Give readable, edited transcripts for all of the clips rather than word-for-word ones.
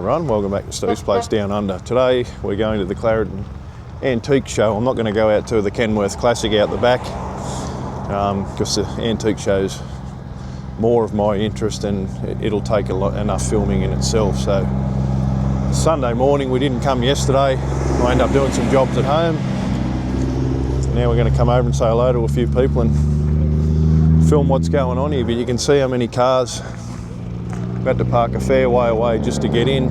everyone, welcome back to Stu's Place Down Under. Today we're going to the Clarendon Antique Show. I'm not going to go out to the Kenworth Classic out the back because the antique show's more of my interest and it'll take enough filming in itself. So Sunday morning, we didn't come yesterday. I ended up doing some jobs at home. Now we're going to come over and say hello to a few people and film what's going on here, but you can see how many cars. We had to park a fair way away just to get in.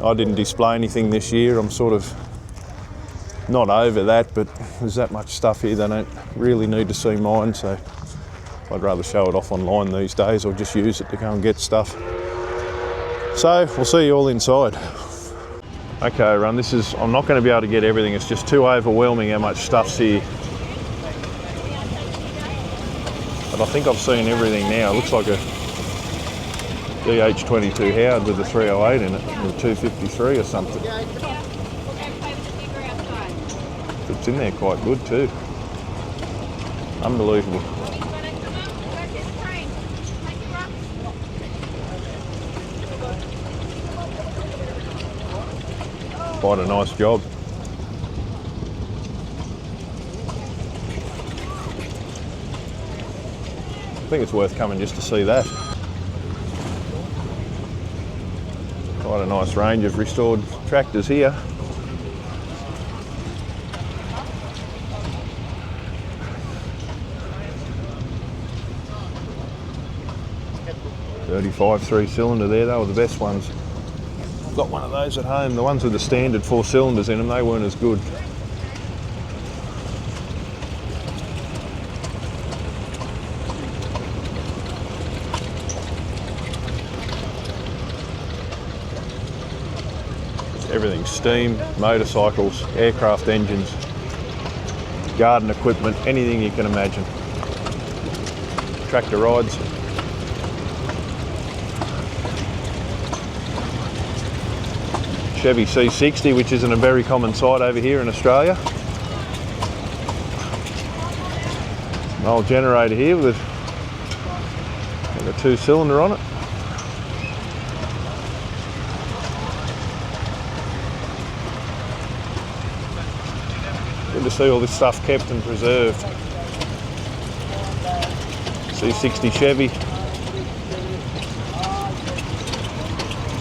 I didn't display anything this year. I'm sort of not over that, but there's that much stuff here they don't really need to see mine, so I'd rather show it off online these days or just use it to go and get stuff. So we'll see you all inside. Okay, everyone, I'm not going to be able to get everything. It's just too overwhelming how much stuff's here. But I think I've seen everything now. It looks like a DH22 Howard with a 308 in it, or a 253 or something. Fits in there quite good too. Unbelievable. Quite a nice job. I think it's worth coming just to see that. Quite a nice range of restored tractors here. .35 3-cylinder there, they were the best ones. Got one of those at home. The ones with the standard 4 cylinders in them, they weren't as good. Everything steam, motorcycles, aircraft engines, garden equipment, anything you can imagine. Tractor rides. Chevy C60, which isn't a very common sight over here in Australia. An old generator here with a 2-cylinder on it. Good to see all this stuff kept and preserved. C60 Chevy.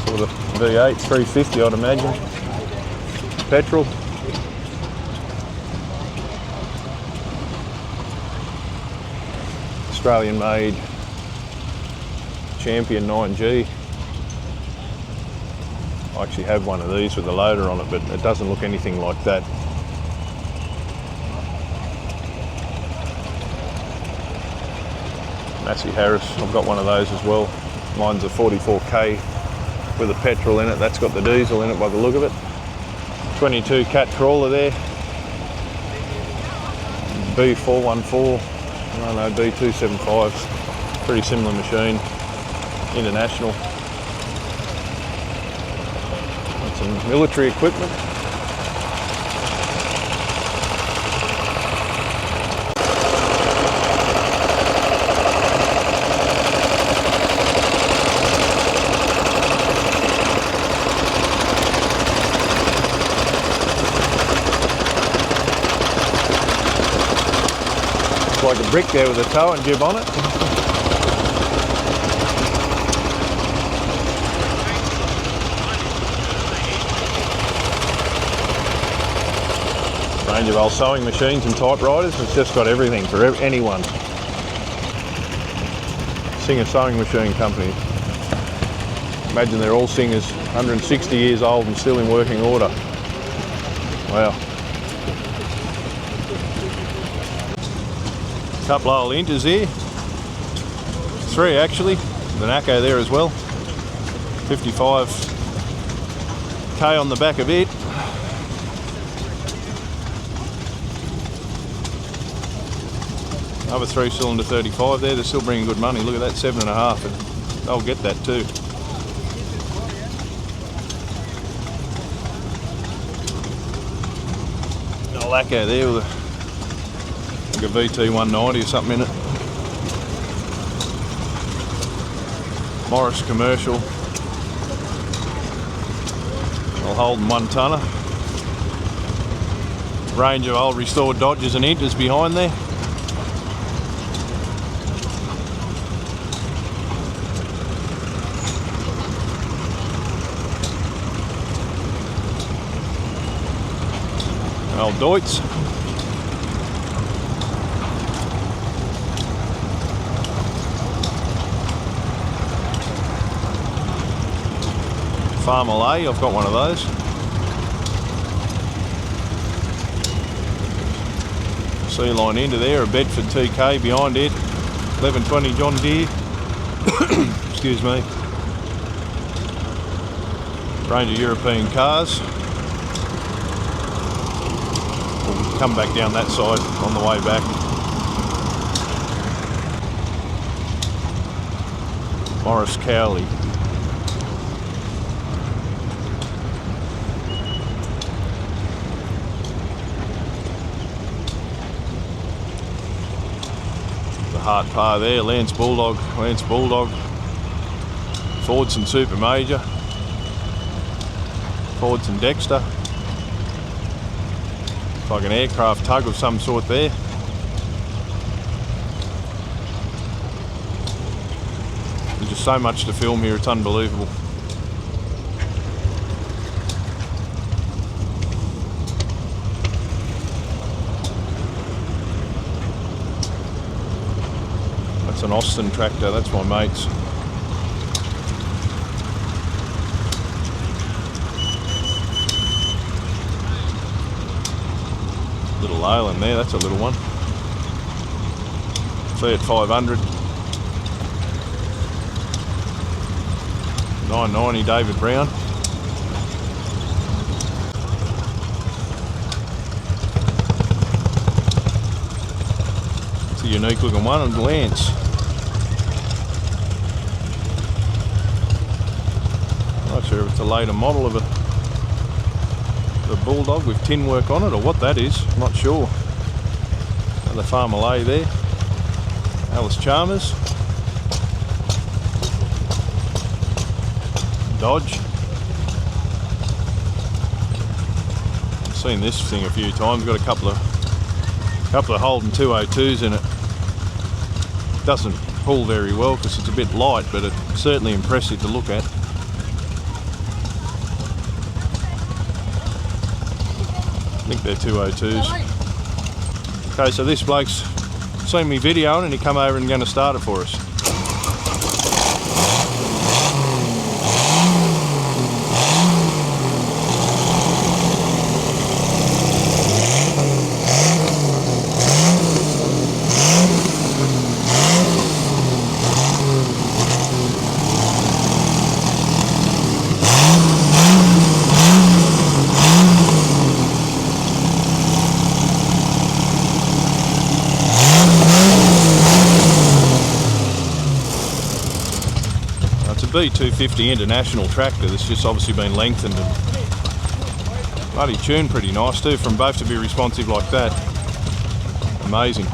Sort of V8, 350 I'd imagine. Petrol. Australian made Champion 9G. I actually have one of these with a loader on it, but it doesn't look anything like that. Massey Harris, I've got one of those as well. Mine's a 44K with a petrol in it. That's got the diesel in it by the look of it. 22 cat crawler there. B414, no, B275s. Pretty similar machine. International. Got some military equipment. Like a brick there with a tow and jib on it. Range of old sewing machines and typewriters. It's just got everything for anyone. Singer Sewing Machine Company. Imagine they're all singers, 160 years old and still in working order. Wow. Couple of old Inters here. 3 actually. The Naco there as well. 55K on the back of it. Another 3-cylinder 35 there. They're still bringing good money. Look at that, 7.5, and they'll get that too. A Laco there with a VT 190 or something in it. Morris commercial. Old Holden 1-tonner. Range of old restored Dodgers and Inters behind there. Old Deutz. Farmer A, I've got one of those. Sea line into there, a Bedford TK behind it. 1120 John Deere. Excuse me. Range of European cars. We'll come back down that side on the way back. Morris Cowley. Hard par there, Lance Bulldog, Fordson Super Major, Fordson Dexter, it's like an aircraft tug of some sort there. There's just so much to film here, it's unbelievable. An Austin tractor, that's my mate's. Little Leyland there, that's a little one. Fiat 500. 990 David Brown. It's a unique looking one, and Lance. Not sure if it's a later model of a Bulldog with tin work on it or what that is, I'm not sure. Another Farmer Lay there. Alice Chalmers. Dodge. I've seen this thing a few times, got a couple of Holden 202s in it. Doesn't pull very well because it's a bit light, but it's certainly impressive to look at. I think they're 202s. Okay, so this bloke's seen me videoing and he come over and going to start it for us. B250 International tractor that's just obviously been lengthened and bloody tuned pretty nice too, from both to be responsive like that. Amazing.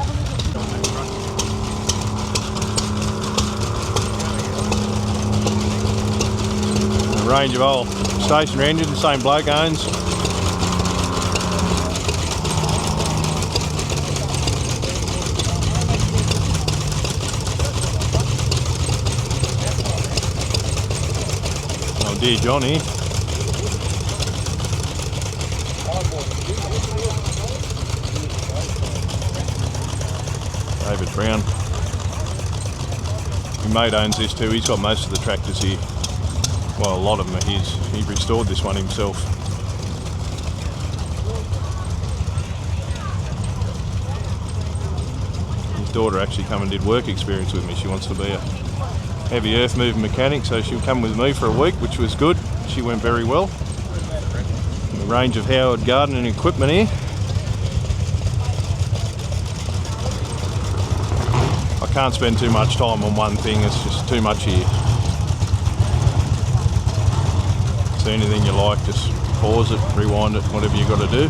A range of old stationary engines, the same bloke owns. Dear Johnny. David Brown. My mate owns this too. He's got most of the tractors here. Well, a lot of them are his. He restored this one himself. His daughter actually come and did work experience with me. She wants to be a heavy earth moving mechanic, so she'll come with me for a week, which was good. She went very well. A range of Howard gardening equipment here. I can't spend too much time on one thing, it's just too much here. See anything you like, just pause it, rewind it, whatever you got to do.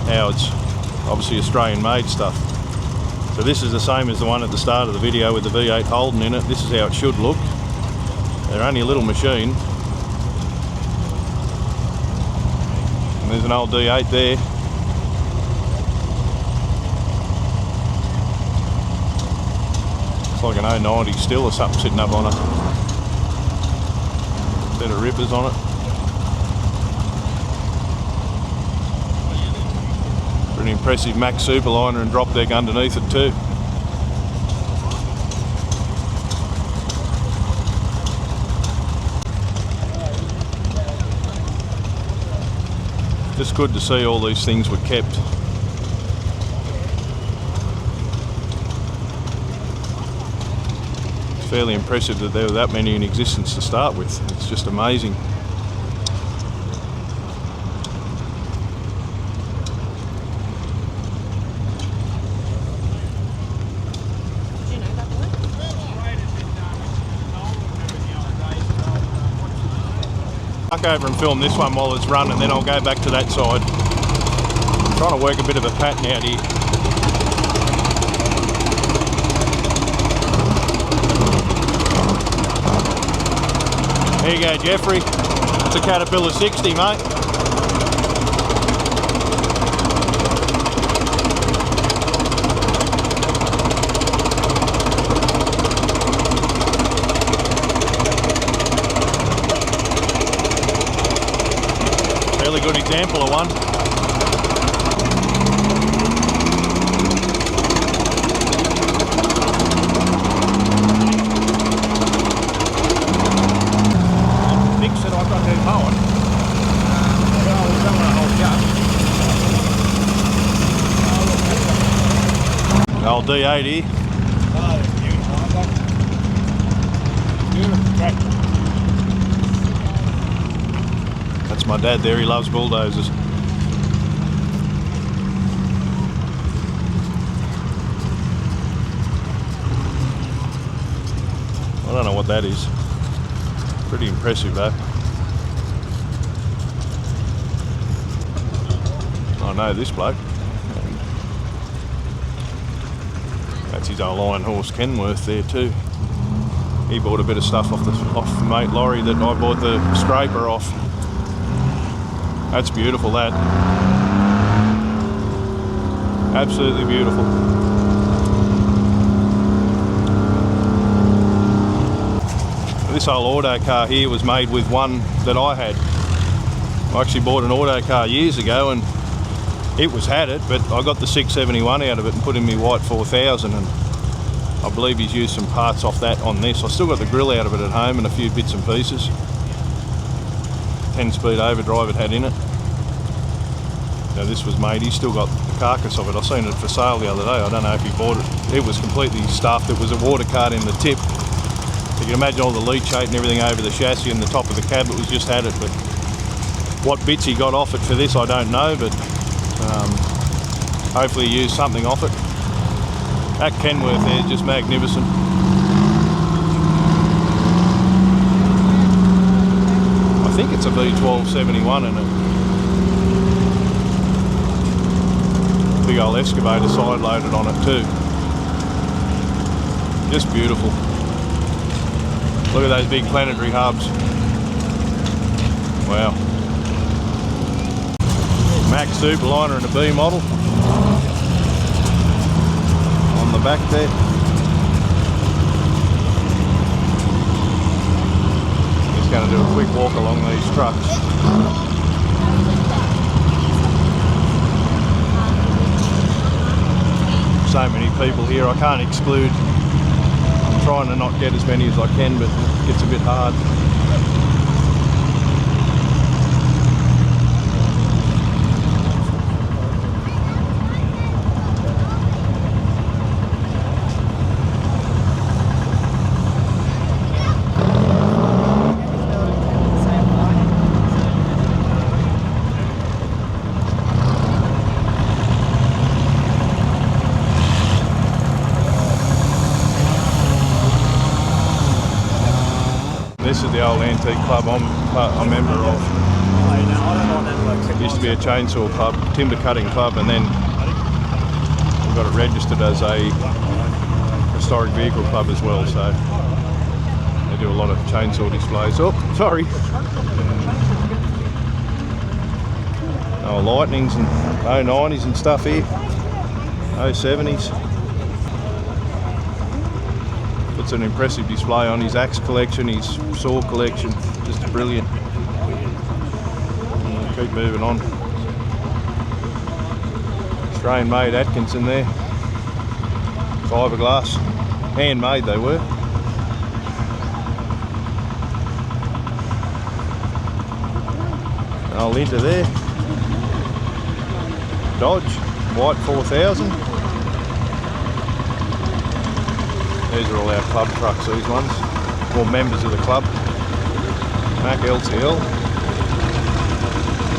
Howard's obviously Australian made stuff. So this is the same as the one at the start of the video with the V8 Holden in it. This is how it should look. They're only a little machine. And there's an old D8 there. It's like an 090 still or something sitting up on a set of rippers on it. Pretty impressive Max Superliner and drop deck underneath it too. Just good to see all these things were kept. It's fairly impressive that there were that many in existence to start with. It's just amazing. I'll go over and film this one while it's running, then I'll go back to that side. I'm trying to work a bit of a pattern out here. There you go, Jeffrey. It's a Caterpillar 60, mate. Fairly good example of one. Fix it, I've got to mow it. Well, we don't want to hold you up. Old D80. Oh, beautiful tractor. That's my dad there, he loves bulldozers. I don't know what that is. Pretty impressive though. I know this bloke. That's his old Iron Horse Kenworth there too. He bought a bit of stuff off mate Laurie that I bought the scraper off. That's beautiful, that. Absolutely beautiful. This old auto car here was made with one that I had. I actually bought an auto car years ago and it had it, but I got the 671 out of it and put in my white 4000, and I believe he's used some parts off that on this. I still got the grill out of it at home and a few bits and pieces. 10-speed overdrive it had in it. Now this was made, he's still got the carcass of it. I seen it for sale the other day. I don't know if he bought it. It was completely stuffed. It was a water cart in the tip. You can imagine all the leachate and everything over the chassis and the top of the cab. It was just had it, but what bits he got off it for this I don't know, but hopefully he used something off it. That Kenworth there is just magnificent. I think it's a V1271 in it. Big old excavator side loaded on it too. Just beautiful. Look at those big planetary hubs. Wow. Max Superliner in a B model. On the back there. Just going to do a quick walk along these trucks. So many people here, I can't exclude. I'm trying to not get as many as I can, but it gets a bit hard. This is the old antique club I'm a member of. It used to be a chainsaw club, timber cutting club, and then we got it registered as a historic vehicle club as well. So They do a lot of chainsaw displays. Oh, sorry. Oh, Lightnings and 090s and stuff here. 070s. Puts an impressive display on his axe collection, his saw collection. Just brilliant. Keep moving on. Australian made Atkinson there. Fiberglass. Handmade they were. I'll enter there. Dodge, white 4000. These are all our club trucks, these ones. All members of the club. Mack LTL.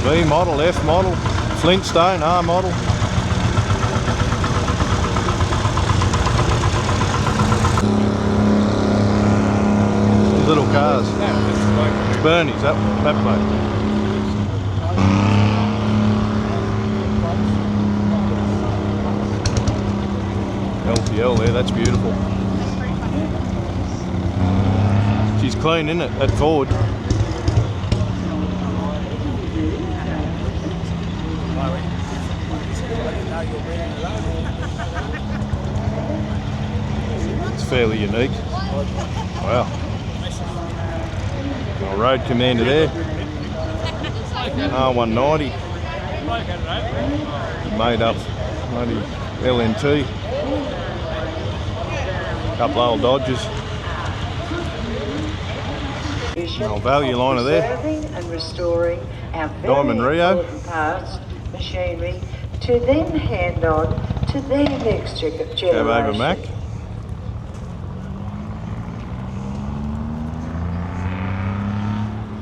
V model, F model, Flintstone, R model. These little cars. It's Bernie's, that bloke. LTL there, that's beautiful. She's clean, isn't it, at Ford? It's fairly unique. Wow. Our Road Commander there. R190. Made up 90 LNT. Couple old Dodges. Our value liner there. And restoring our Diamond Rio. Parts, machinery, to then hand on to their next generation. Cab over Mac.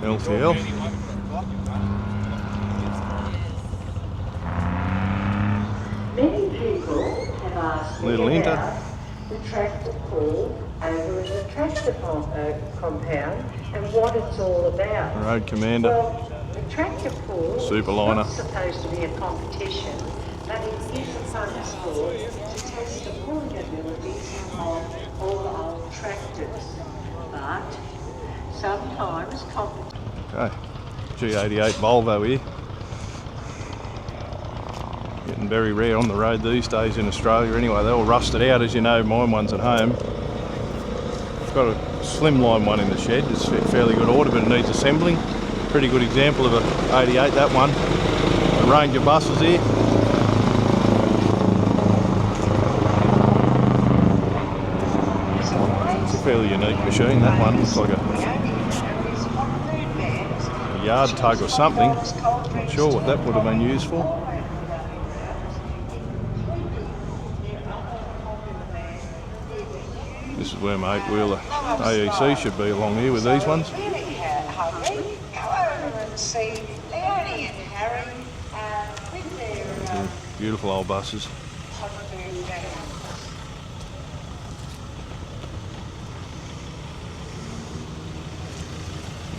LTL. Many people have asked me Little Inter. about the tractor pull over in the tractor compound and what it's all about. Road Commander. Well, the tractor pull Superliner. is not supposed to be a competition, but it is a fun sport to test the pulling abilities of all old tractors. But sometimes Okay. G88 Volvo here. Getting very rare on the road these days in Australia anyway. They're all rusted out, as you know. Mine one's at home. I've got a slimline one in the shed. It's a fairly good order, but it needs assembling. Pretty good example of a 88, that one. A range of buses here. It's a fairly unique machine, that one. Looks like a yard tug or something. Not sure what that would have been used for. This is where my 8-wheeler AEC should be along here with these ones. Beautiful old buses.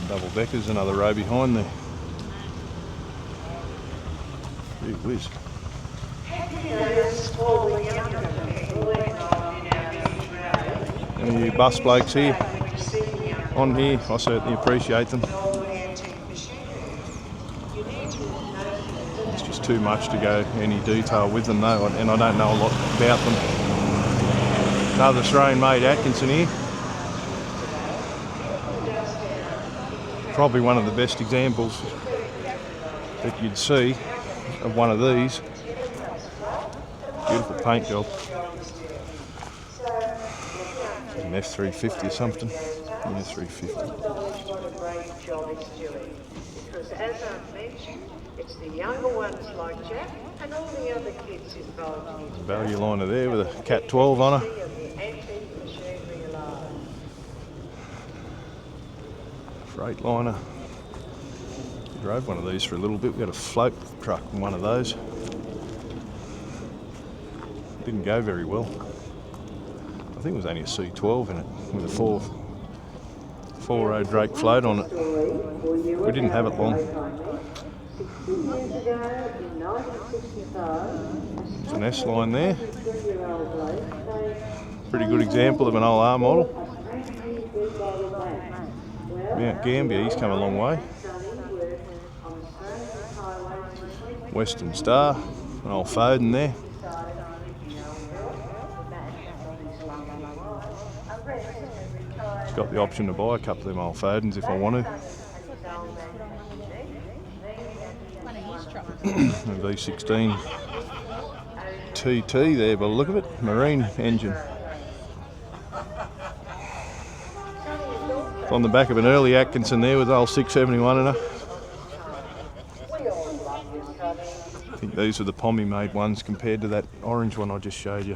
Double deckers, another row behind there. Gee whiz. Any bus blokes here on here, I certainly appreciate them. It's just too much to go any detail with them though, and I don't know a lot about them. Another Australian made Atkinson here. Probably one of the best examples that you'd see of one of these. Beautiful paint job. An F350 or something. Yeah, 350. Because as I've mentioned, it's the younger ones like Jack and all the other kids involved in it. Value liner there with a Cat 12 on her. Freight liner. Drove one of these for a little bit. We had a float truck in one of those. Didn't go very well. I think it was only a C12 in it with a four-row Drake float on it. We didn't have it long. There's an S-line there. Pretty good example of an old R model. Mount Gambier, he's come a long way. Western Star, an old Foden there. Got the option to buy a couple of them old Fodens if I want to. A V16 TT there by the look of it, marine engine. On the back of an early Atkinson there with old 671 in her. I think these are the Pommy made ones compared to that orange one I just showed you.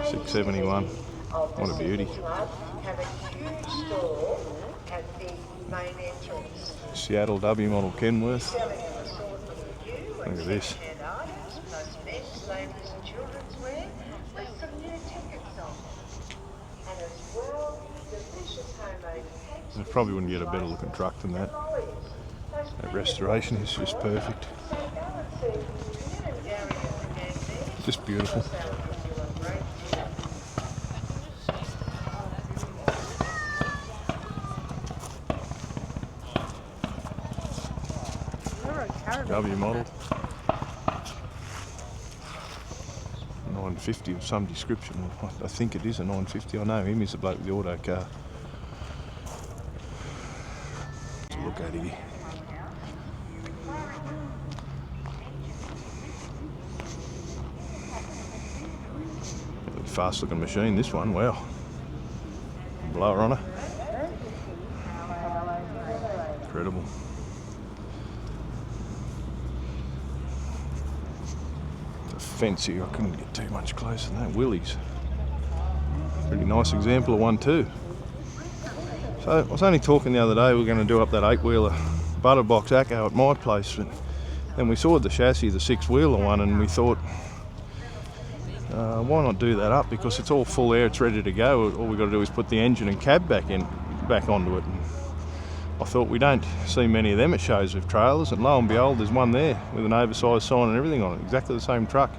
$671. What a beauty. Seattle W model Kenworth. Look at this. I probably wouldn't get a better looking truck than that. That restoration is just perfect. Just beautiful. W model. 950 of some description. I think it is a 950. I know him, he's the bloke with the auto car. Let's look at it. Fast looking machine, this one, wow. Blower on her. Incredible. Fence here, I couldn't get too much closer than that. Willys. Pretty nice example of one too. So I was only talking the other day, we were going to do up that 8-wheeler butter box Acco at my place, but then we saw the chassis, the 6-wheeler one, and we thought, why not do that up, because it's all full air, it's ready to go. All we've got to do is put the engine and cab back onto it. And I thought, we don't see many of them at shows with trailers, and lo and behold, there's one there with an oversized sign and everything on it, exactly the same truck.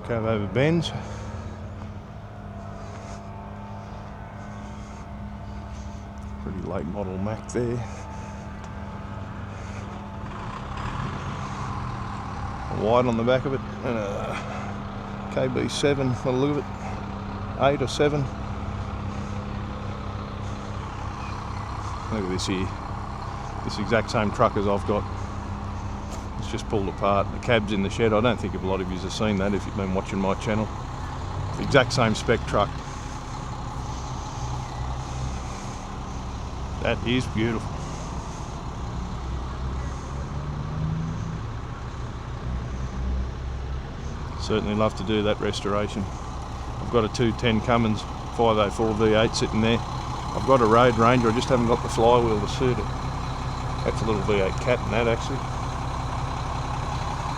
Cove over bends. Pretty late model Mac there. Wide on the back of it, and a KB7 by the look of it, 8 or 7. Look at this here, this exact same truck as I've got. It's just pulled apart, the cab's in the shed. I don't think a lot of you have seen that if you've been watching my channel. The exact same spec truck. That is beautiful. Certainly love to do that restoration. I've got a 210 Cummins 504 V8 sitting there. I've got a Road Ranger, I just haven't got the flywheel to suit it. That's a little V8 Cat in that actually.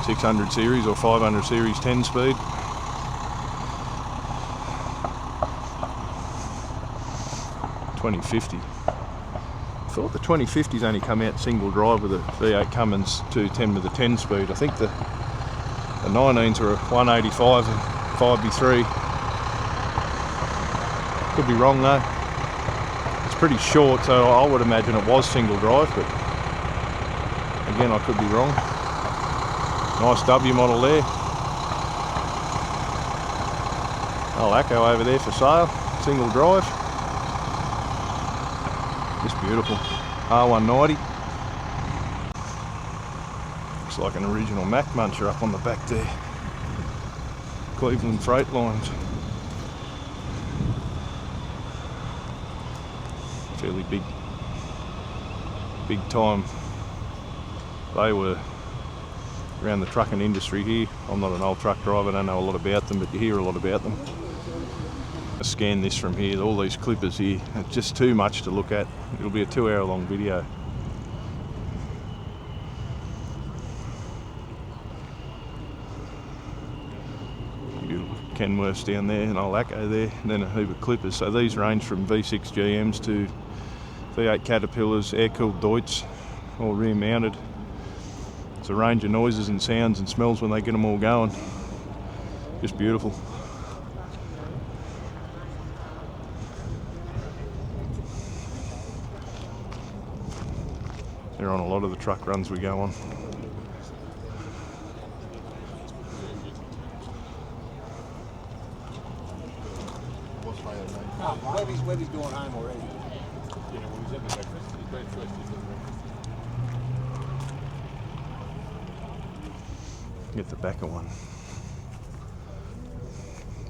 600 series or 500 series 10 speed. $20.50. I thought the 2050's only come out single drive with a V8 Cummins 210 with a 10 speed. I think the 19s are a 185 and 5B3. Could be wrong though. It's pretty short, so I would imagine it was single drive, but again, I could be wrong. Nice W model there. Old Acco over there for sale, single drive. Just beautiful. R190. Looks like an original Mac muncher up on the back there. Cleveland Freight Lines. Fairly big time. They were around the trucking industry here. I'm not an old truck driver, I don't know a lot about them, but you hear a lot about them. I scan this from here, all these clippers here, it's just too much to look at. It'll be a 2-hour long video. Beautiful Kenworths down there, an old Acco there, and then a heap of clippers. So these range from V6 GMs to V8 Caterpillars, air-cooled Deutz, all rear mounted. It's a range of noises and sounds and smells when they get them all going. Just beautiful. They're on a lot of the truck runs we go on. Webby's going home already. Get the back of one.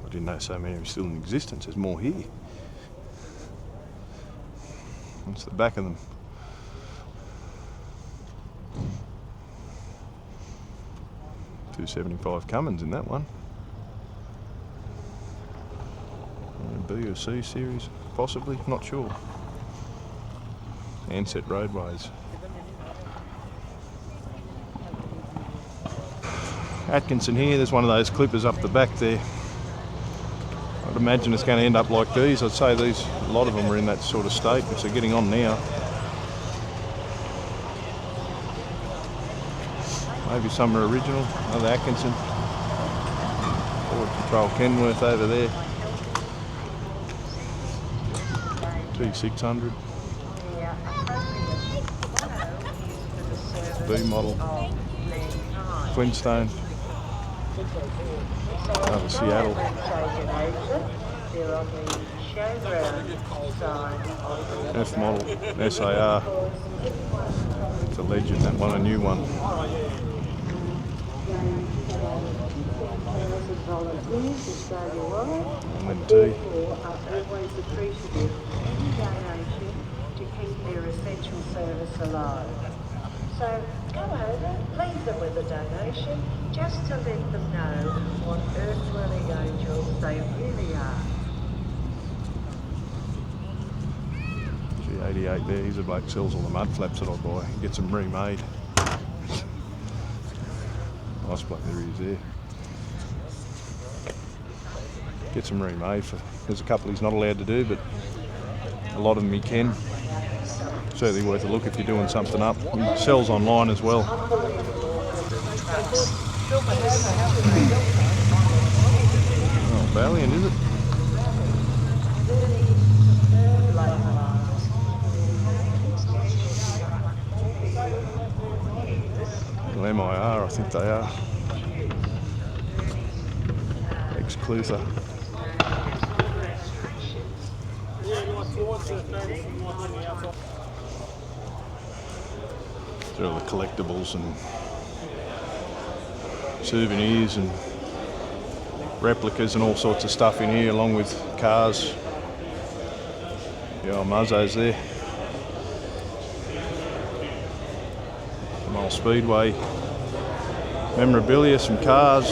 I didn't know so many are still in existence. There's more here. That's the back of them. $275 Cummins in that one. B or C series, possibly, not sure. Ansett Roadways. Atkinson here, there's one of those clippers up the back there. I'd imagine it's going to end up like these. I'd say these, a lot of them are in that sort of state, which they're getting on now. Maybe some are original, another Atkinson. Forward Control Kenworth over there. T600. B model. Flintstone. Another Seattle. F model. SAR. It's a legend, that one, a new one. MT. Always appreciative of any donation to keep their essential service alive. So go over, leave them with a donation, just to let them know what earth-dwelling angels they really are. G88 there, he's a bloke sells all the mud flaps that I buy. He gets them remade. Nice bloke there he is there. Gets them remade for, there's a couple he's not allowed to do, but a lot of them he can. Certainly worth a look if you're doing something up. He sells online as well. Oh, Valiant, is it? Well, MIR, I think they are. Ex-Clutha. There are the collectibles and souvenirs and replicas and all sorts of stuff in here, along with cars. The old Muzzo's there. Some old Speedway memorabilia, some cars,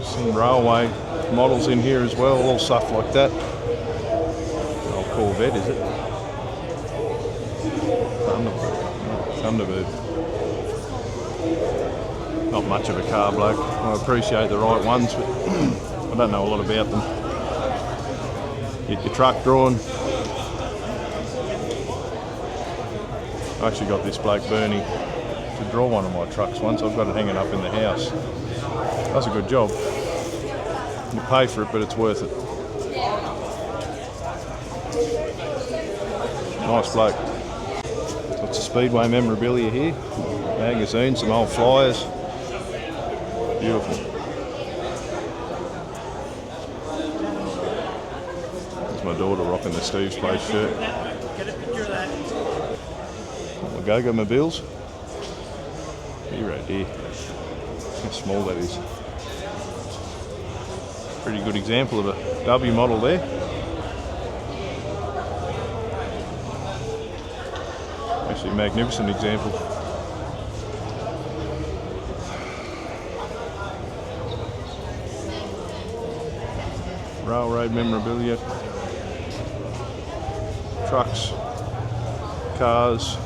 some railway models in here as well, all stuff like that. Old Corvette, is it? Thunderbird. Not much of a car bloke. I appreciate the right ones, but I don't know a lot about them. Get your truck drawn. I actually got this bloke Bernie to draw one of my trucks once. I've got it hanging up in the house. That's a good job. You pay for it, but it's worth it. Nice bloke. Lots of Speedway memorabilia here. Magazines, some old flyers. Beautiful. There's my daughter rocking the Steve's Place shirt. My Go-Go mobiles. Here, right here. How small that is. Pretty good example of a W model there. Actually, a magnificent example. Railroad memorabilia, trucks, cars.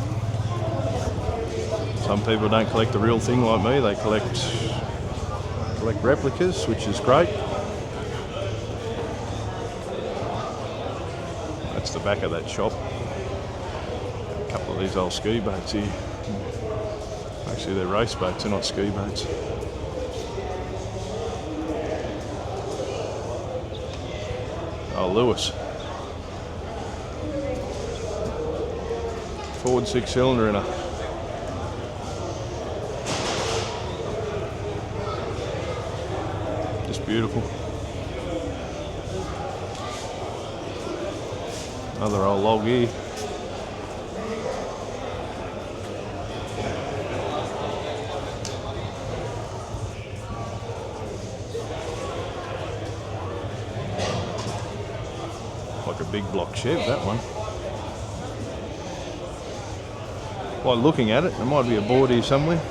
Some people don't collect the real thing like me. They collect replicas, which is great. That's the back of that shop. A couple of these old ski boats here. Actually, they're race boats, they're not ski boats. Oh, Lewis. Ford 6-cylinder in a just beautiful. Another old log here. Like a big block Chev, that one. By looking at it, there might be a board here somewhere.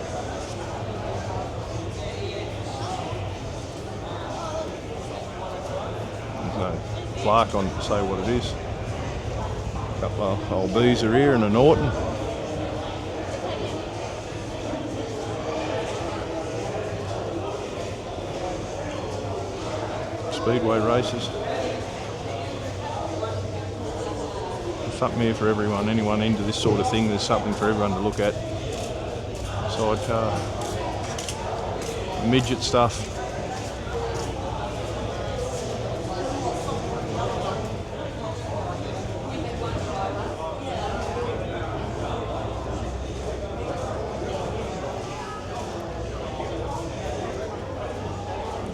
There's no plaque on it to say what it is. A couple of old bees are here and a Norton. Speedway races. Something here for everyone, anyone into this sort of thing, there's something for everyone to look at. Sidecar, midget stuff.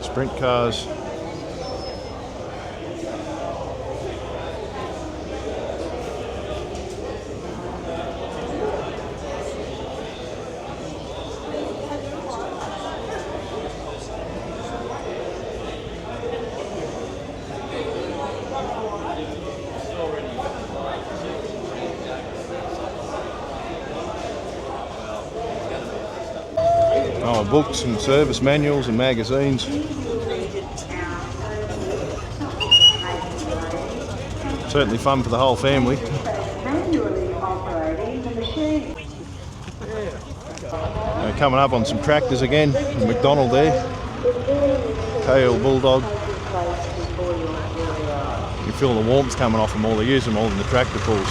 Sprint cars. Oh, books and service manuals and magazines. Certainly fun for the whole family. Coming up on some tractors again. McDonald there. KL Bulldog. You feel the warmth coming off them all. They use them all in the tractor pulls.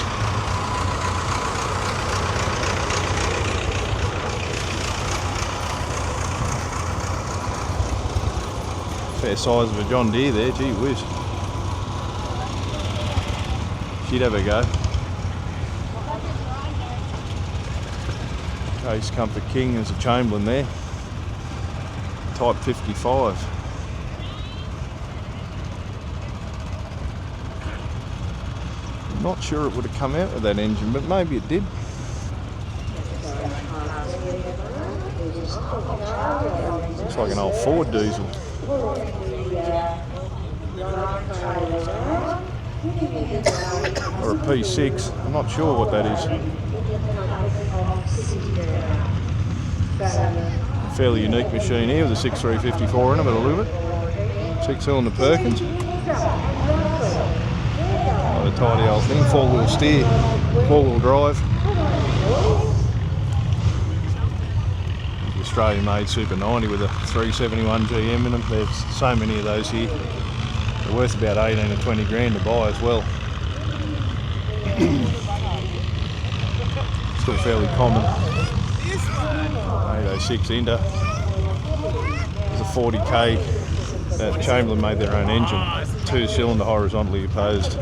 Fair size of a John Deere there, gee whiz. She'd have a go. Case Comfort King, there's a Chamberlain there. Type 55. I'm not sure it would have come out with that engine, but maybe it did. Looks like an old Ford diesel. Or a P6, I'm not sure what that is. A fairly unique machine here with a 6354 in it, but a little bit. 6-cylinder Perkins. What a tidy old thing, 4-wheel steer, 4-wheel drive. The Australian made Super 90 with a 371 GM in them. There's so many of those here. They're worth about 18 or 20 grand to buy as well. Still fairly common. 806 Inter. There's a 40k. That Chamberlain made their own engine. 2-cylinder horizontally opposed.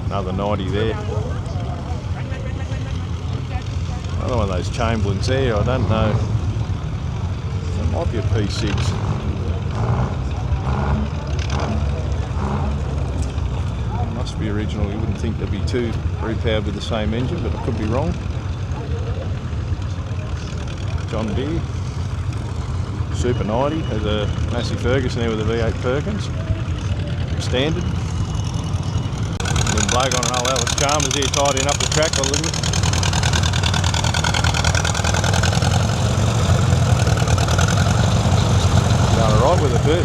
Another 90 there. Another one of those Chamberlains there, I don't know. It might be a P6. Must be original, you wouldn't think there'd be two repowered with the same engine, but I could be wrong. John Deere. Super 90, there's a Massey Ferguson there with a V8 Perkins. Standard. Been bloke on an old Alice Chalmers here tidying up the track a little bit. Going alright with it too.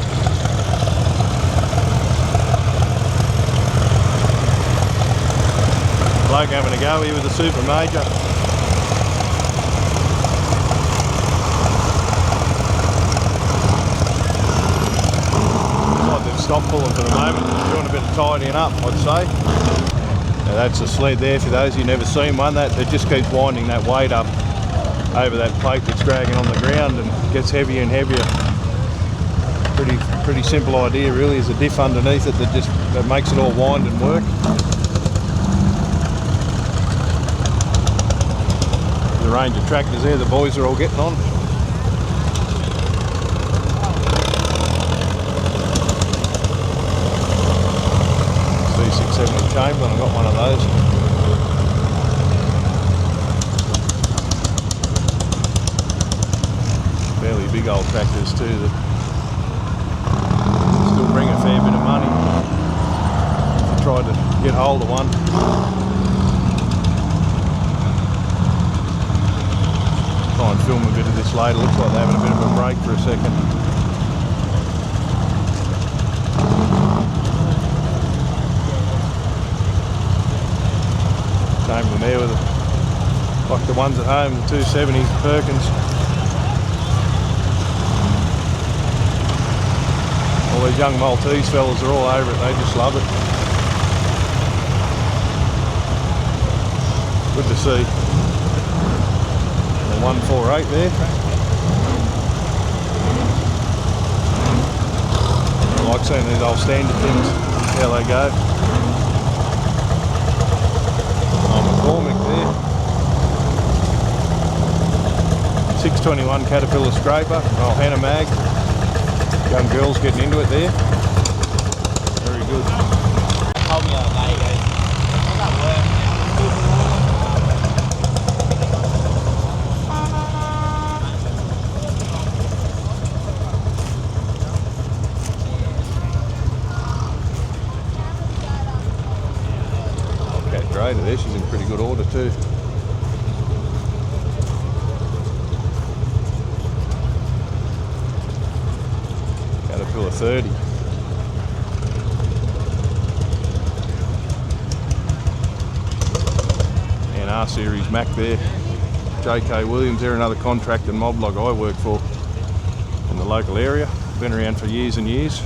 Bloke having a go here with the Super Major. They've stopped pulling for the moment, doing a bit of tidying up, I'd say. That's a sled there for those who've never seen one. That it just keeps winding that weight up over that plate that's dragging on the ground and gets heavier and heavier. Pretty simple idea really. There's a diff underneath it that makes it all wind and work. The range of tractors there, the boys are all getting on. C670 Chamberlain, I got one of those. Fairly big old tractors too that still bring a fair bit of money. I tried to get hold of one. Try and film a bit of this later. Looks like they're having a bit of a break for a second. Chamberlain there with like the ones at home, the 270 Perkins. All these young Maltese fellas are all over it, they just love it. Good to see. The 148 there. I like seeing these old standard things, how they go. McCormick there. 621 Caterpillar scraper, Hannah Mag. Young girls getting into it there. Very good. Told me the other day, he goes, "How's that work?" Cat Grader there, she's in pretty good order too. Caterpillar 30. And R Series Mac there. JK Williams there, another contract and mob log I work for in the local area. Been around for years and years.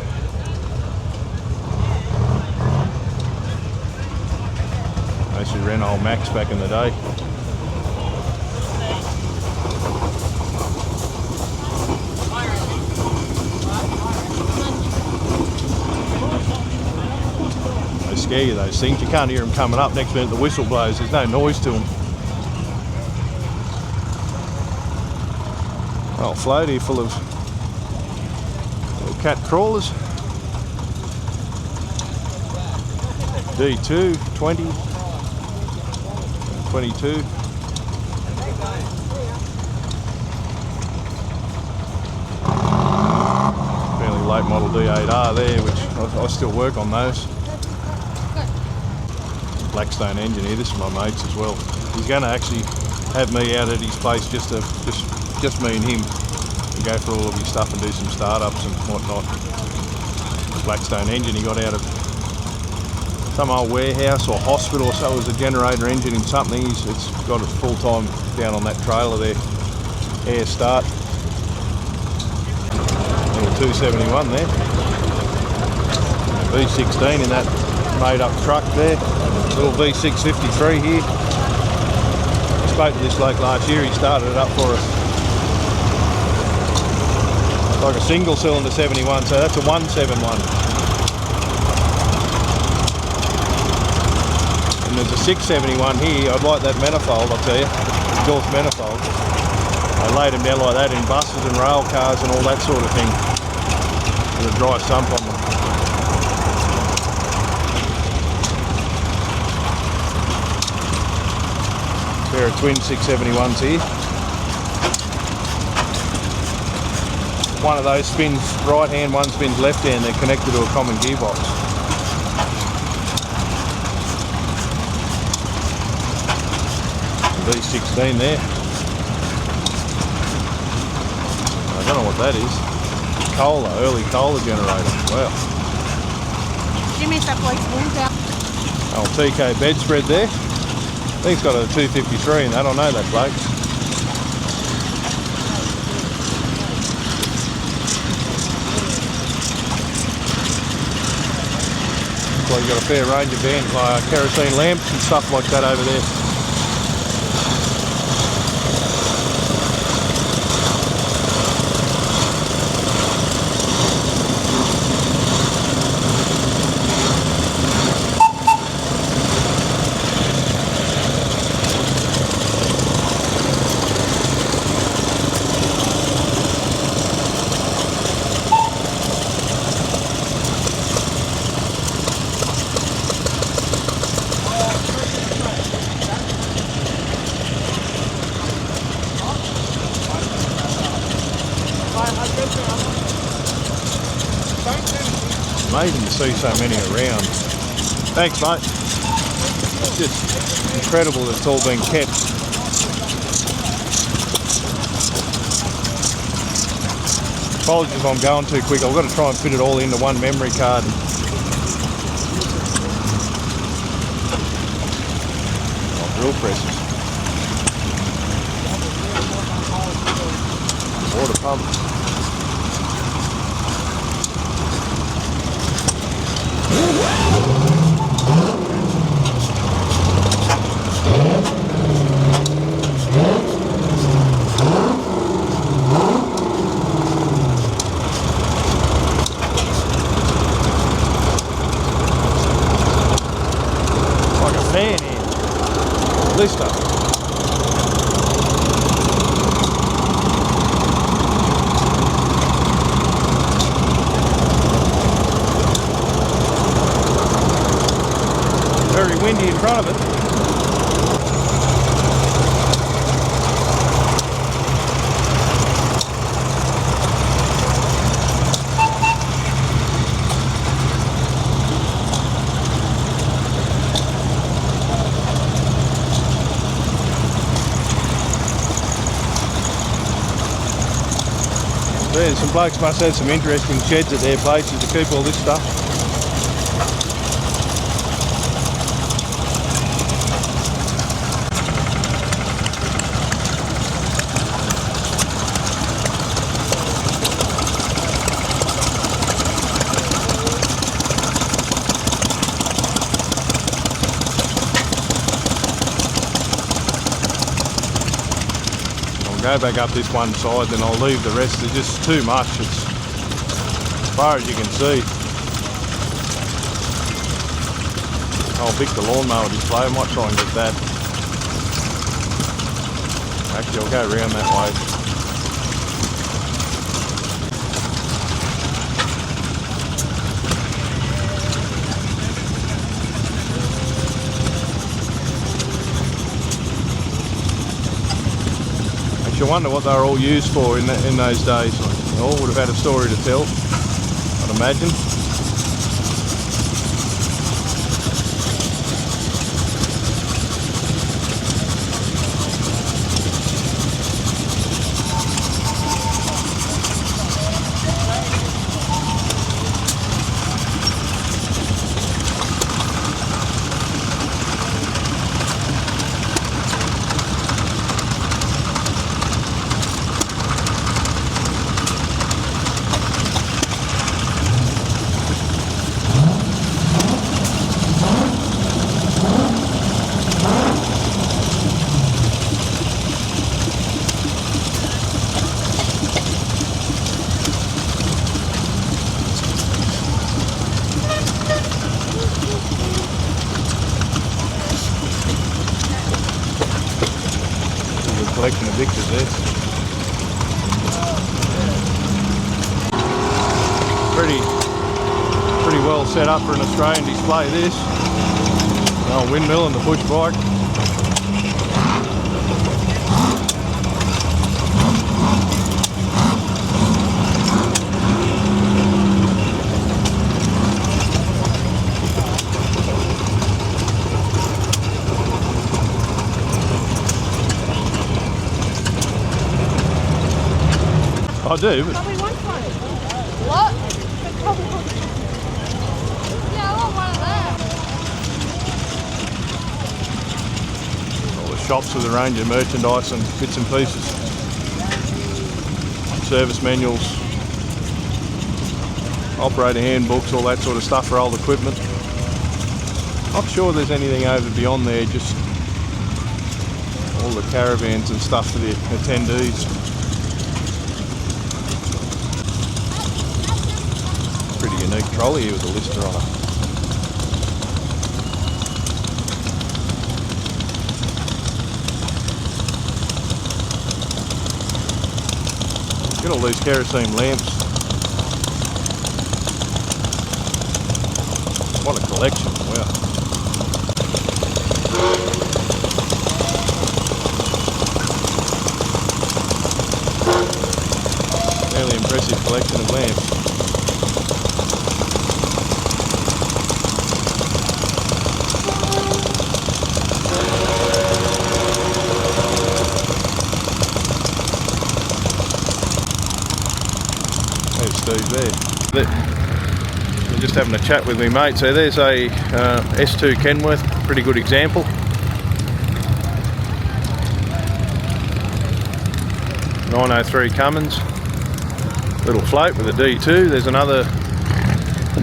I actually ran old Macs back in the day. They scare you, those things. You can't hear them coming up. Next minute the whistle blows. There's no noise to them. Oh, floaty full of little cat crawlers. D2, 20, 22. Fairly late model D8R there, which I still work on those. Blackstone engine here, this is my mate's as well. He's going to actually have me out at his place just me and him, and go for all of his stuff and do some startups and whatnot. Blackstone engine he got out of some old warehouse or hospital or so. It was a generator engine in something. It's got it full time down on that trailer there. Air start. Little 271 there. V16 in that made up truck there. Little V653 here. I spoke to this bloke last year. He started it up for us. Like a single cylinder 71, so that's a 171. And there's a 671 here. I'd like that manifold, I'll tell you. Exhaust manifold. They laid them down like that in buses and rail cars and all that sort of thing. With a dry sump on them. Pair of twin 671s here. One of those spins right hand, one spins left hand. They're connected to a common gearbox. V16 there. I don't know what that is. Cola, early cola generator. Wow. Old TK bedspread there. I think it's got a 253 in that. I know that bloke. you've got a fair range of bands like kerosene lamps and stuff like that over there. Amazing to see so many around. Thanks, mate. It's just incredible that it's all been kept. Apologies if I'm going too quick. I've got to try and fit it all into one memory card. Oh, drill presses. Water pump. Like a fan here. This stuff. Very windy in front of it. There's some blokes must have some interesting sheds at their places to keep all this stuff. Go back up this one side, then I'll leave the rest. There's just too much. It's as far as you can see. I'll pick the lawnmower display. I might try and get that. Actually, I'll go around that way. I wonder what they were all used for in those days. They all would have had a story to tell, I'd imagine. Collection of Victors there. Pretty well set up for an Australian display this. An old windmill and the push bike. I do, but... Probably want one. What? Yeah, I want one of them. All the shops with a range of merchandise and bits and pieces. Service manuals, operator handbooks, all that sort of stuff for old equipment. Not sure there's anything over beyond there, just all the caravans and stuff for the attendees. Pretty unique trolley here with a lister on it. Look at all these kerosene lamps. What a collection, wow. Fairly impressive collection of lamps. There's Steve there. We're just having a chat with me mate. So there's a S2 Kenworth, pretty good example. .903 Cummins, little float with a D2. There's another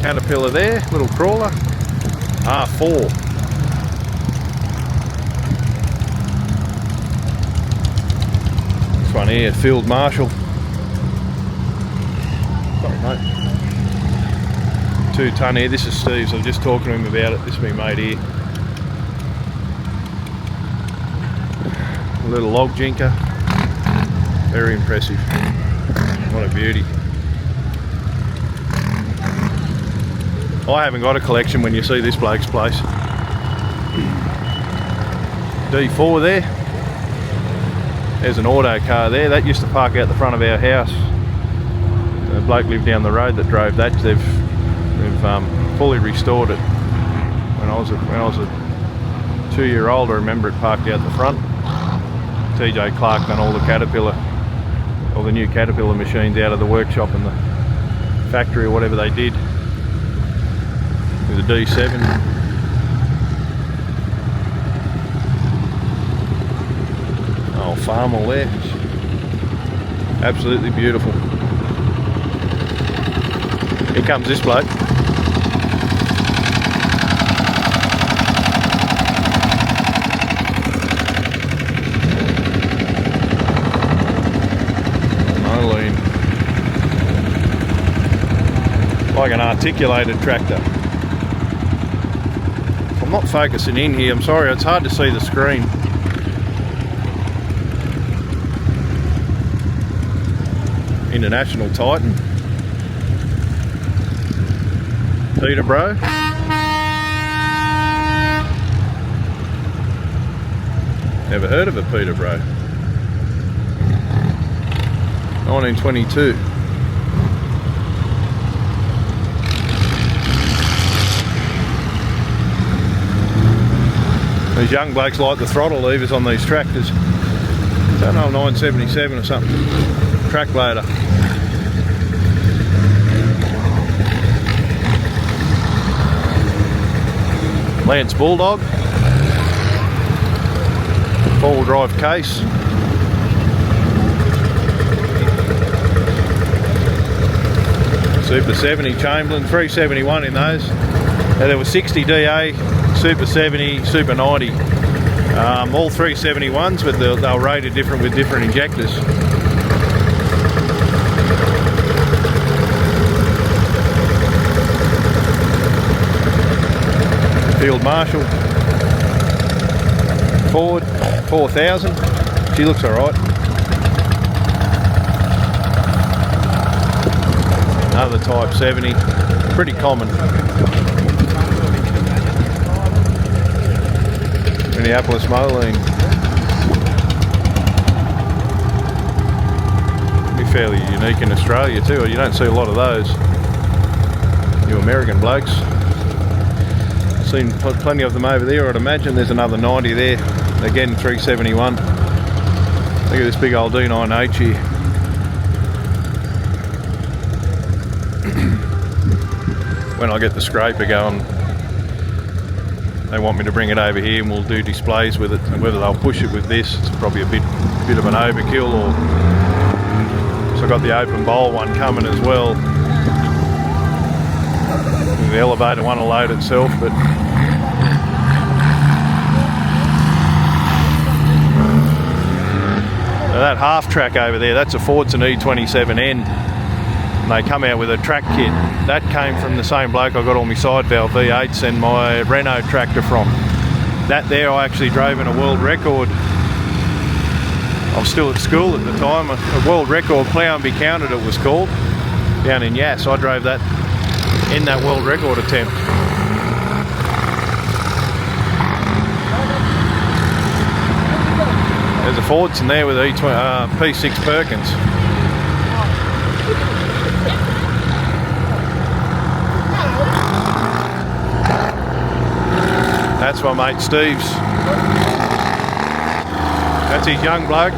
Caterpillar there, little crawler, R4. This one here, Field Marshal. Sorry mate. 2 tonne here. This is Steve's. I was just talking to him about it. This is me mate here. A little log jinker. Very impressive. What a beauty. I haven't got a collection when you see this bloke's place. D4 there. There's an auto car there. That used to park out the front of our house. The bloke lived down the road that drove that. They've fully restored it. When I was a 2-year-old, I remember it parked out the front. TJ Clark done all the new Caterpillar machines out of the workshop and the factory or whatever they did with a D7. Oh, farm all there. Absolutely beautiful. Here comes this bloke. Like an articulated tractor. I'm not focusing in here, I'm sorry, it's hard to see the screen. International Titan. Peterborough. Never heard of a Peterborough. 1922. These young blokes like the throttle levers on these tractors. I don't know, 977 or something. Track loader. Lance Bulldog. 4-wheel drive case. Super 70 Chamberlain, 371 in those. Now there were 60 DA, Super 70, Super 90. All 371s, but they were rated different with different injectors. Field Marshal. Ford, 4000. She looks alright. Another Type 70, pretty common. Minneapolis Moline. Be fairly unique in Australia too. You don't see a lot of those. You American blokes. Seen plenty of them over there. I'd imagine there's another 90 there. Again, 371. Look at this big old D9H here. When I get the scraper going, they want me to bring it over here and we'll do displays with it, and whether they'll push it with this, it's probably a bit of an overkill, or so I've got the open bowl one coming as well. The elevator one will load itself, but Now that half track over there, that's a Fordson E27N. And they come out with a track kit. That came from the same bloke I got all my side valve V8s and my Renault tractor from. That there I actually drove in a world record. I was still at school at the time. A world record plough and be counted it was called. Down in Yass, I drove that in that world record attempt. There's a Fordson there with P6 Perkins. That's my mate Steve's. That's his young bloke.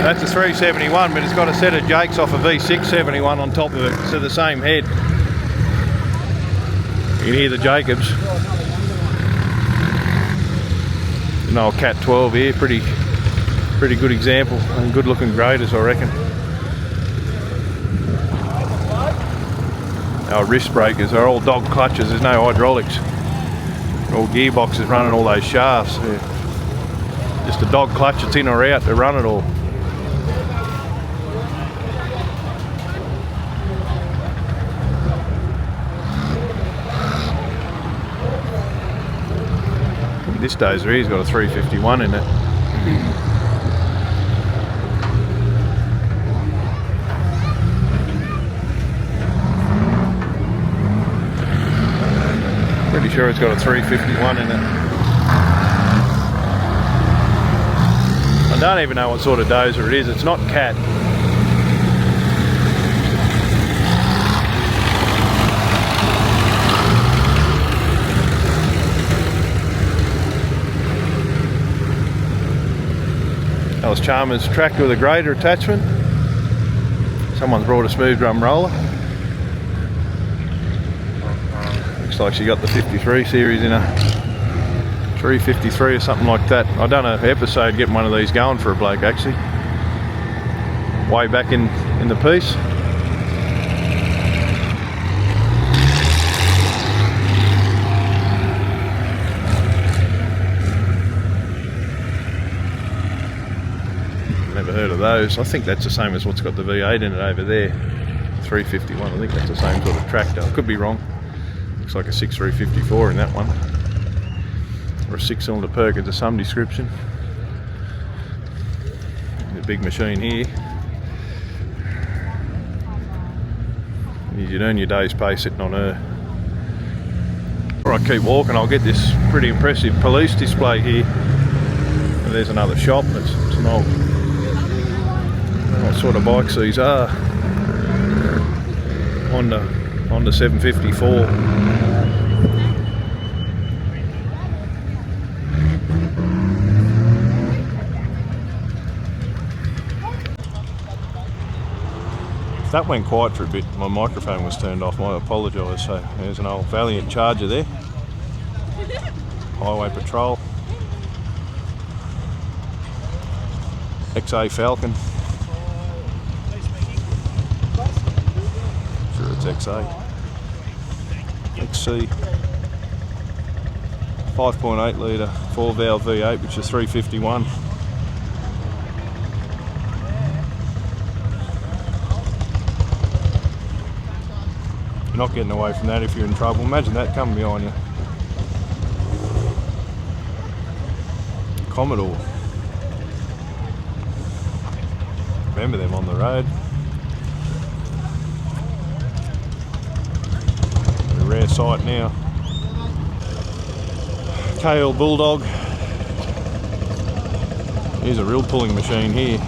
That's a 371, but it's got a set of jakes off a V671 on top of it, so the same head. You can hear the Jacobs. An old Cat 12 here, pretty good example and good looking graders, I reckon. Our wrist breakers are all dog clutches, there's no hydraulics. All gearboxes running all those shafts. Yeah. Just a dog clutch that's in or out to run it all. This dozer here's got a 351 in it. Pretty sure it's got a 351 in it. I don't even know what sort of dozer it is. It's not Cat. That was Chalmers' tractor with a grader attachment. Someone's brought a smooth drum roller. Looks like she got the 53 series in a 353 or something like that. I done an episode getting one of these going for a bloke actually. Way back in the piece. Never heard of those. I think that's the same as what's got the V8 in it over there. 351, I think that's the same sort of tractor. I could be wrong. Looks like a 6354 in that one. Or a 6-cylinder Perkins of some description. The big machine here. You'd earn your day's pay sitting on her. Before I keep walking, I'll get this pretty impressive police display here. And there's another shop. It's an old... What sort of bikes these are. Honda 754. If that went quiet for a bit, my microphone was turned off. I apologise. So there's an old Valiant Charger there. Highway Patrol. XA Falcon. Sure it's XA. XC. 5.8 litre 4-valve V8, which is 351. You're not getting away from that if you're in trouble. Imagine that coming behind you. Commodore. Remember them on the road. A rare sight now. KL Bulldog. Here's a real pulling machine here.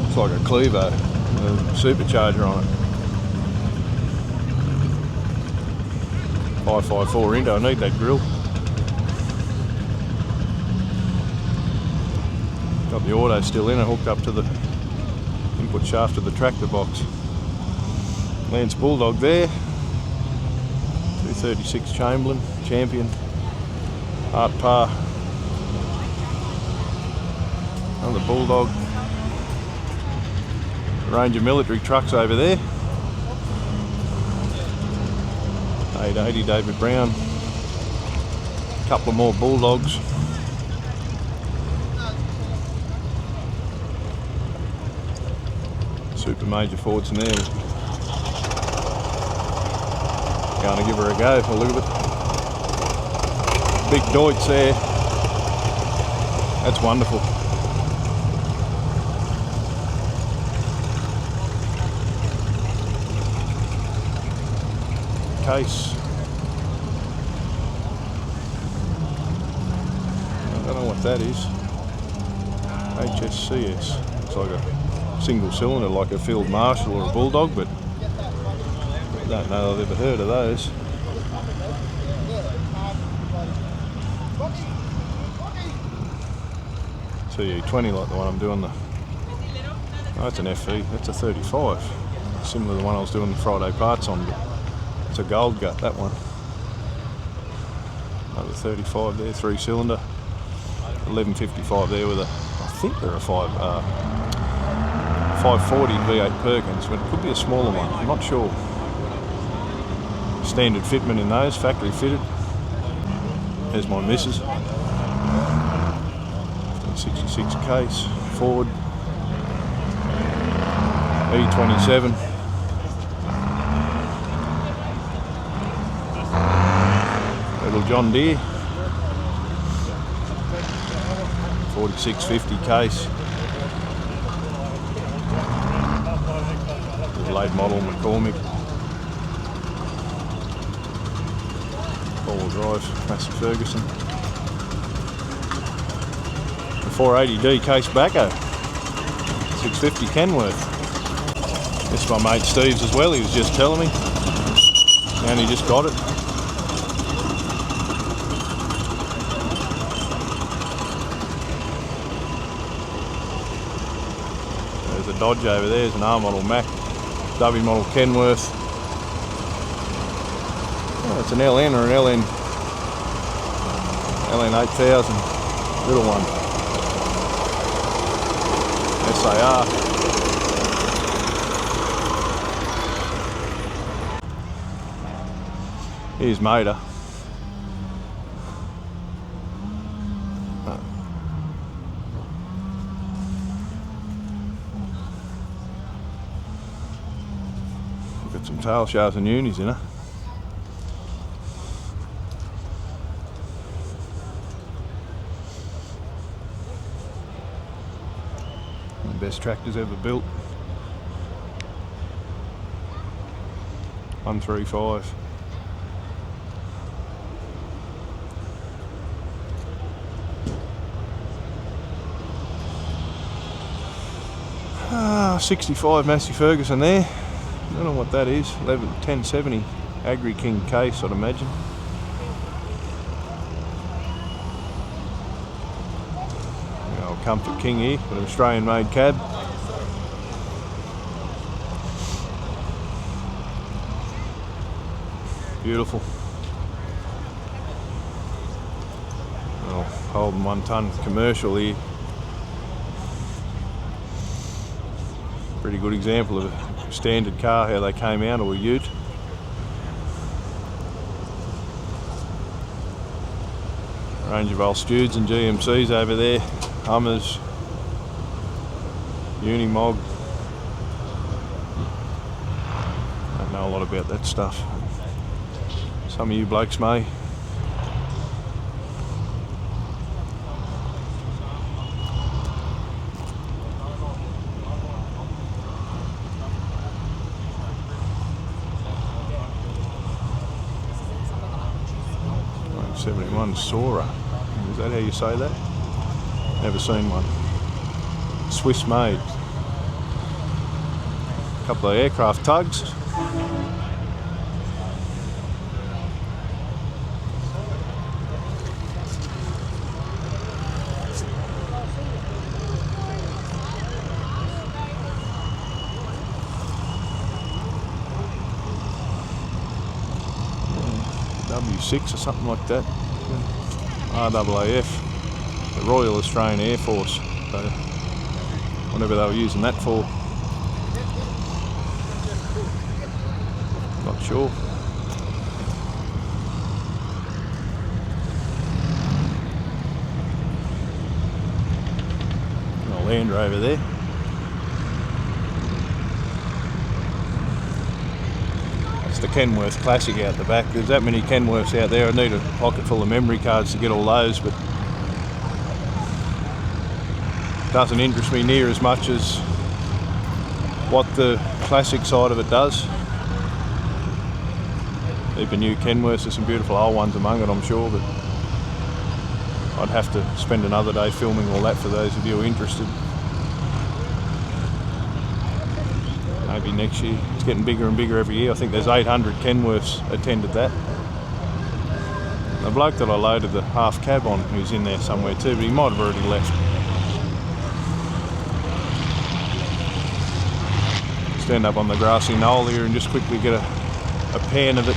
It's like a Clevo with a supercharger on it. 554 Indo, I need that grill. Got the auto still in it, hooked up to the input shaft of the tractor box. Lance Bulldog there. 236 Chamberlain, Champion. Art Par. Another Bulldog. A range of military trucks over there. 880 David Brown. A couple of more Bulldogs. Super Major Fords in there. Going to give her a go. Oh, look at it. Big Deutz there. That's wonderful. Case. I don't know what that is. HSCS. Looks like a single cylinder, like a Field Marshal or a Bulldog, but I don't know I've ever heard of those. TE20 like the one I'm doing. Oh, that's an FE. That's a 35. Similar to the one I was doing the Friday parts on, but it's a gold gut, that one. Another 35 there, 3-cylinder. 1155 there with a, I think they're a 540 V8 Perkins, but it could be a smaller one, I'm not sure. Standard fitment in those, factory fitted. There's my missus. 66 case, Ford. E27. Little John Deere. 4650 case. Little late model McCormick. All-wheel drive, Massey Ferguson. The 480D case Bacco. 650 Kenworth. This is my mate Steve's as well, he was just telling me. And he just got it. There's a Dodge over there, there's an R model Mac, W model Kenworth. Oh, it's an LN or an LN 8000, little one. SAR. Here's Mater. Got some tail shafts and unis in her. The best tractors ever built. 135. Ah, 65 Massey Ferguson there. I don't know what that is. 1070 Agri King case, I'd imagine. The old Comfort King here, got an Australian made cab. Beautiful. Well, Holden 1 tonne commercial here. Pretty good example of a standard car, how they came out, or a ute. Range of old Studes and GMCs over there, Hummers, Unimog. Don't know a lot about that stuff. Some of you blokes may. '71 Sora. Is that how you say that? Never seen one. Swiss made. A couple of aircraft tugs. W6 or something like that. RAAF, the Royal Australian Air Force. So whatever they were using that for. Not sure. Land Rover there. It's the Kenworth Classic out the back. There's that many Kenworths out there. I need a pocket full of memory cards to get all those, but doesn't interest me near as much as what the classic side of it does. Even new Kenworths, there's some beautiful old ones among it, I'm sure, but I'd have to spend another day filming all that for those of you who are interested. Maybe next year. It's getting bigger and bigger every year. I think there's 800 Kenworths attended that. The bloke that I loaded the half cab on, who's in there somewhere too, but he might have already left. Stand up on the grassy knoll here and just quickly get a pan of it.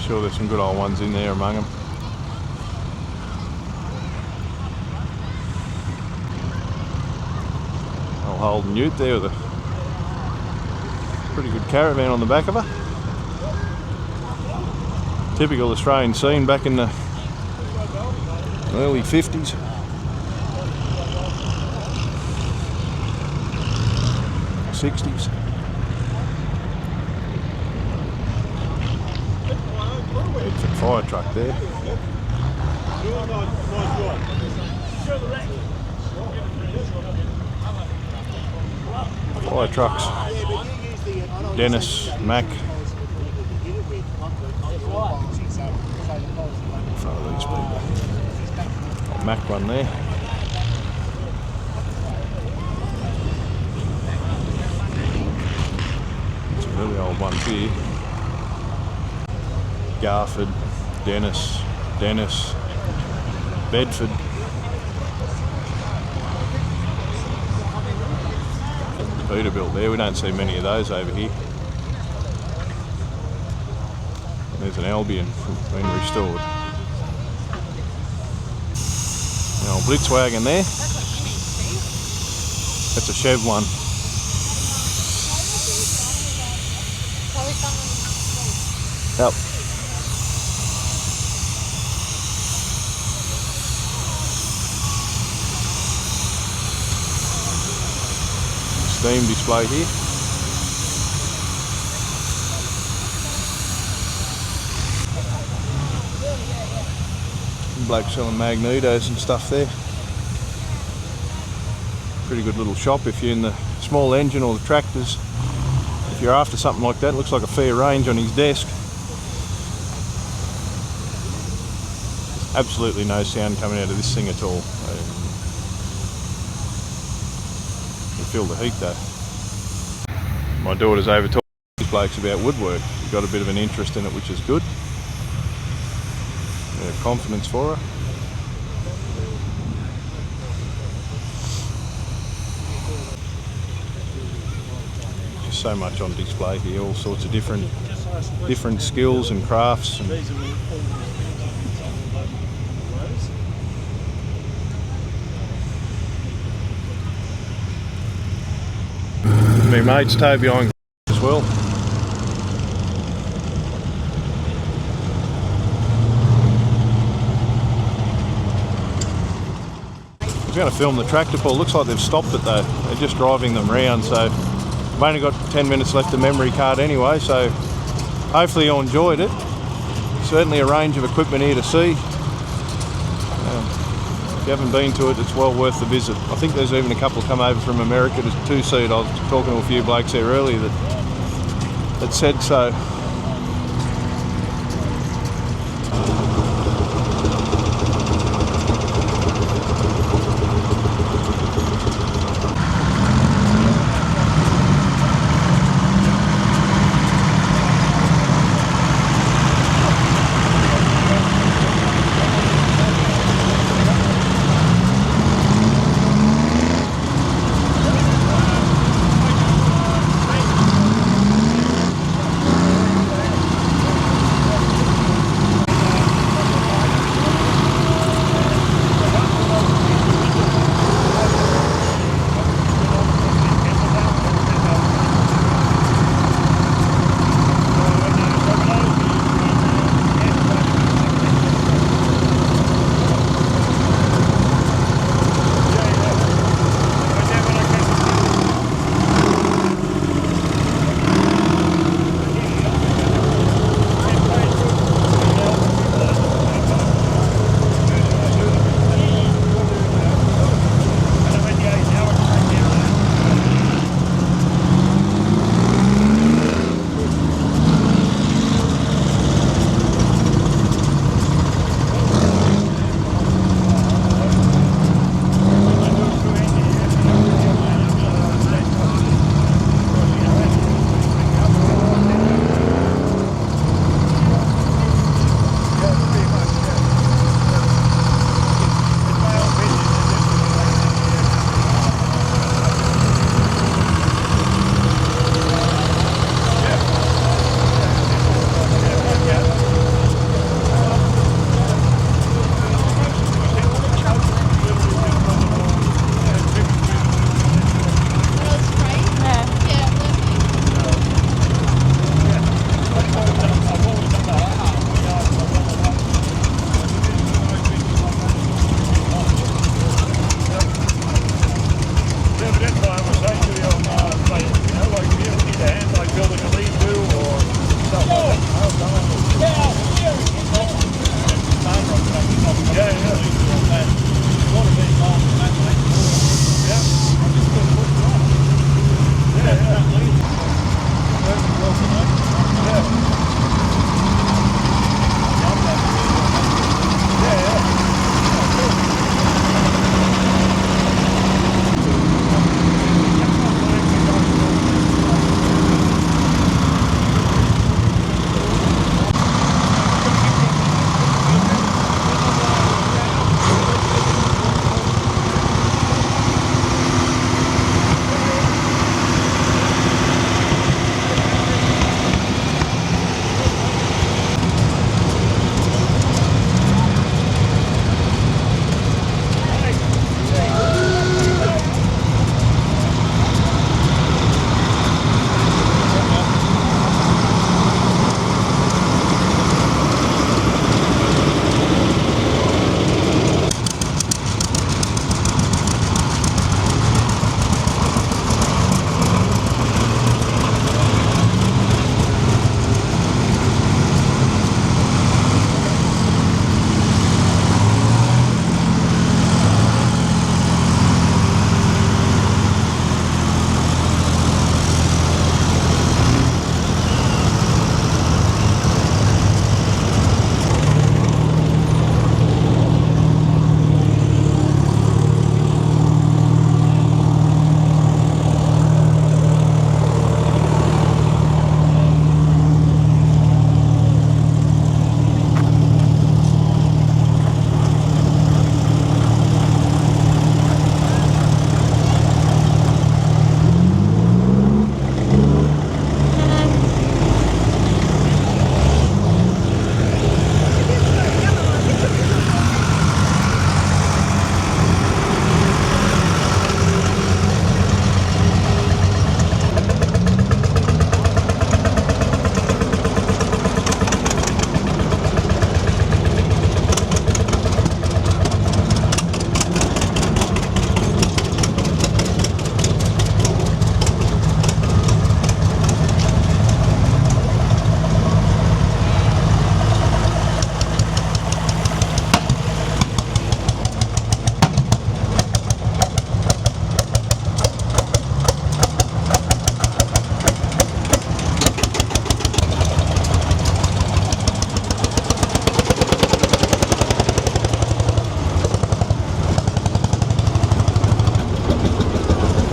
Sure, there's some good old ones in there among them. Old Holden Ute there with a pretty good caravan on the back of her. Typical Australian scene back in the early 50s. '60s. Bedford fire truck there. Fire trucks. Dennis, Mac. Follow these people. Got Mac one there. Some really old ones here. Garford, Dennis, Bedford. Peterbilt there, we don't see many of those over here. There's an Albion being restored. An old Blitzwagen there. That's a Chev one. Yep. Steam display here. Bloke selling magnetos and stuff there. Pretty good little shop if you're in the small engine or the tractors. If you're after something like that, it looks like a fair range on his desk. There's absolutely no sound coming out of this thing at all. Feel the heat though. My daughter's over talking to these blokes about woodwork. She's got a bit of an interest in it, which is good. Confidence for her. Just so much on display here, all sorts of different skills and crafts. And my mate's tow behind as well. I was going to film the tractor pull. Looks like they've stopped it though. They're just driving them round, so I've only got 10 minutes left of memory card anyway, so hopefully you enjoyed it. Certainly a range of equipment here to see. If you haven't been to it, it's well worth the visit. I think there's even a couple come over from America to two-seat. I was talking to a few blokes there earlier that said so.